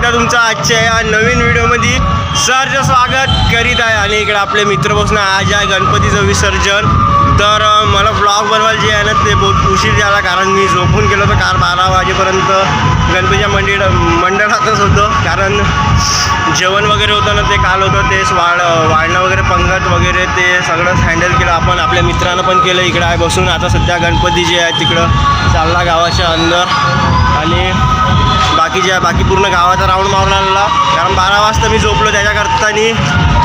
मित्र तुमचं आजच्या या नवीन व्हिडिओमध्ये सरचं स्वागत करीत आहे. आणि इकडे आपले मित्र बसून आज आहे गणपतीचं विसर्जन. तर मला ब्लॉग बनवायला जे आहे ना ते बहुत उशीर झाला, कारण मी झोपून गेलो होतो. कार 12 वाजेपर्यंत गणपतीच्या मंडळातच होतो, कारण जेवण वगैरे होतं ना ते काल होतं. तेच वाळणं वगैरे पंगत वगैरे ते सगळंच हँडल केलं आपण. आपल्या मित्रांनं पण केलं. इकडं आहे बसून. आता सध्या गणपती जे आहे तिकडं चालला गावाच्या अंदर. आणि बाकी पूर्ण गावाचा राऊंड मारून आलेला, कारण 12 वाजता मी झोपलो. त्याच्याकरता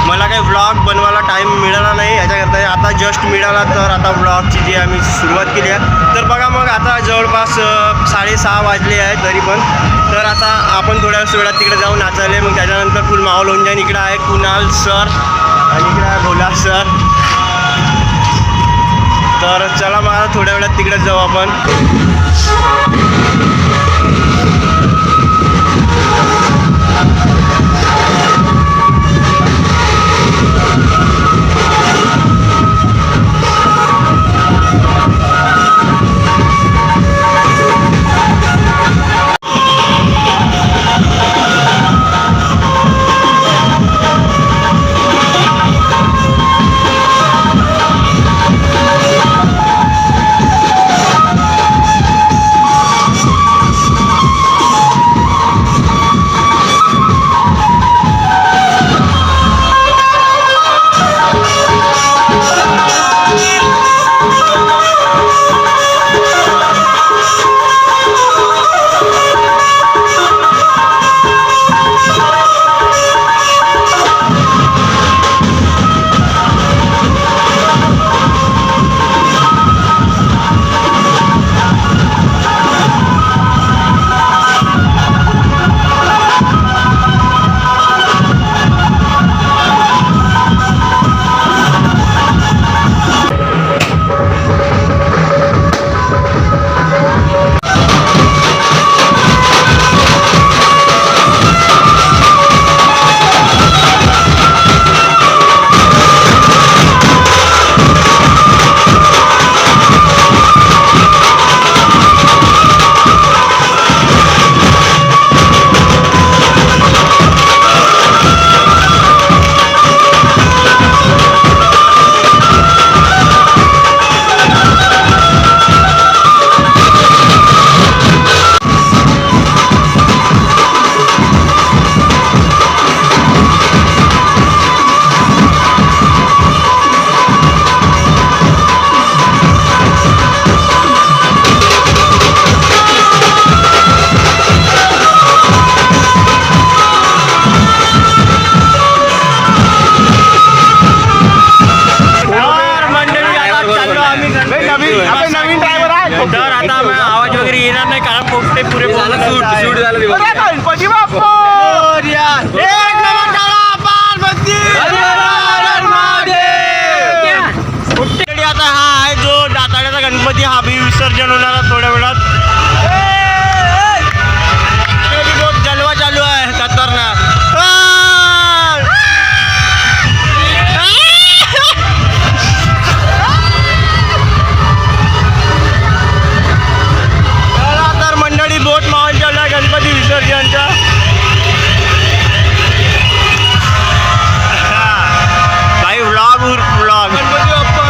मला काही ब्लॉग बनवायला टाईम मिळाला नाही. याच्याकरता आता जस्ट मिळाला, तर आता ब्लॉगची जी आम्ही सुरुवात केली आहे. तर बघा मग आता जवळपास 6:30 वाजले आहेत तरी पण. तर आता आपण थोड्या वेळात तिकडे जाऊन नाचायला. मग त्याच्यानंतर फुल माहोल होऊन जाईन. इकडं आहे कुणाल सर आणि इकडे आहे भोला सर. तर चला मला थोड्या वेळात तिकडे जाऊ आपण. तर आता आवाज वगैरे येणार नाही, कारण पोटे पुरे शूट झालं. गणपती बाप्पा आता हा आहे जो दाताड्याचा गणपती. हा बी विसर्जन होणार थोड्या वेळात. बहुत जलवा चालू आहे खतरनाक. बहुत माहोल चालू आहे गणपती विसर्जनचा. भाई व्लॉग गणपती बाप्पा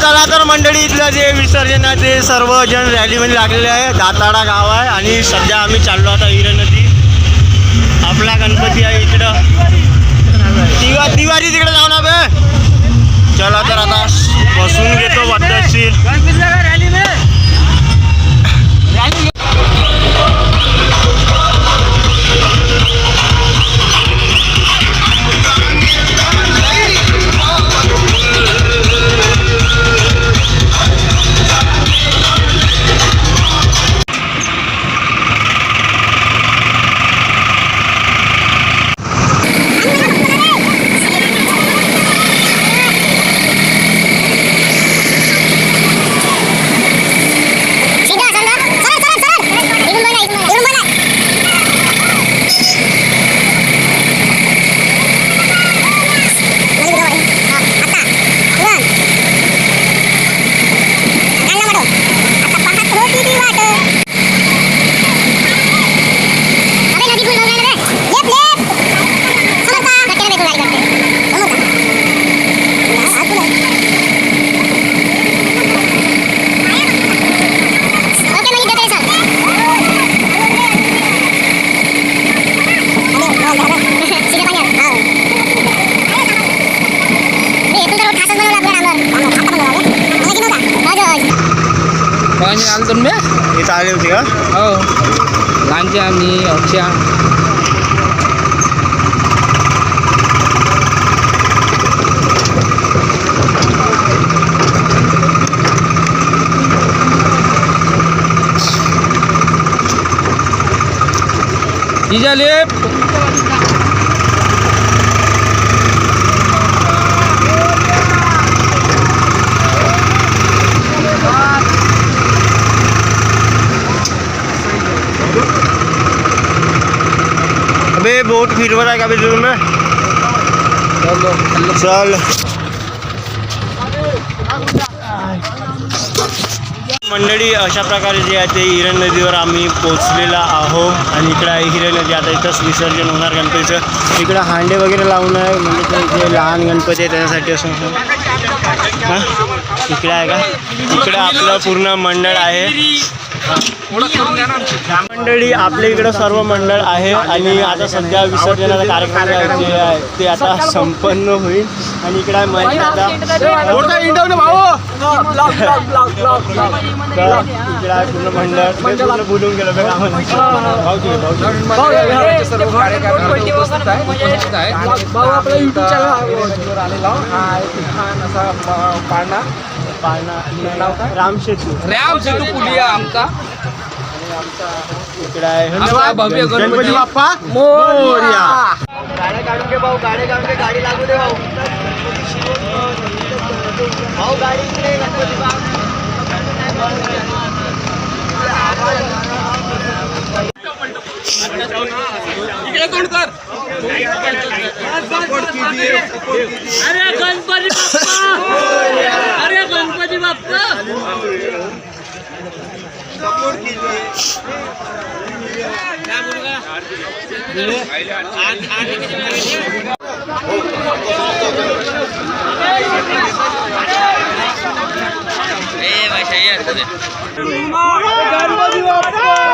चला तर मंडळी इथलं जे विसर्जन आहे ते सर्वजण रॅलीमध्ये लागलेले आहे. दाताडा गाव आहे आणि सध्या आम्ही चाललो आता हिरण नदी. आपला गणपती आहे इकडं. तिवारी तिकडे जाऊ ना बे. चला तर आता बसून घेतो पद्धतशीर. आलो तुम्ही इथं आली होती का? हो लहानचे आम्ही अक्षा झाले. अबे बोट फिरवत आहे का बे तुम्ही? चल मंडळी अशा प्रकारे जे आहे ते हिरण नदीवर आम्ही पोचलेला आहो आणि इकडं आहे हिरण नदी. आता इथंच विसर्जन होणार गणपतीचं. इकडं हांडे वगैरे लावून आहे म्हणजे ते जे लहान गणपती आहे त्याच्यासाठी असं हां इकडे आहे का? इकडं आपलं पूर्ण मंडळ आहे. मंडळी आपल्या इकडं सर्व मंडळ आहे आणि आता सध्या विसर्जनाचा कार्यक्रम जे आहे ते आता संपन्न होईल. आणि इकडे आहे महेश दादा. इकडे आहे पूर्ण मंडळ. पूर्ण बोलून गेलो राम शेतू पुलिया आमचा इकडे आहे भव्य गणपती बाप्पा मोरया. गाड्या काढून घे भाऊ. गाड्या काढून घे. गाडी लागू दे भाऊ. भाऊ गाडी इकडे गणपती बाप्पा. इकडे कोण कर. अरे गणपती बाप्पा. अरे गणपती बाप्पा. गणपती बाप्पा.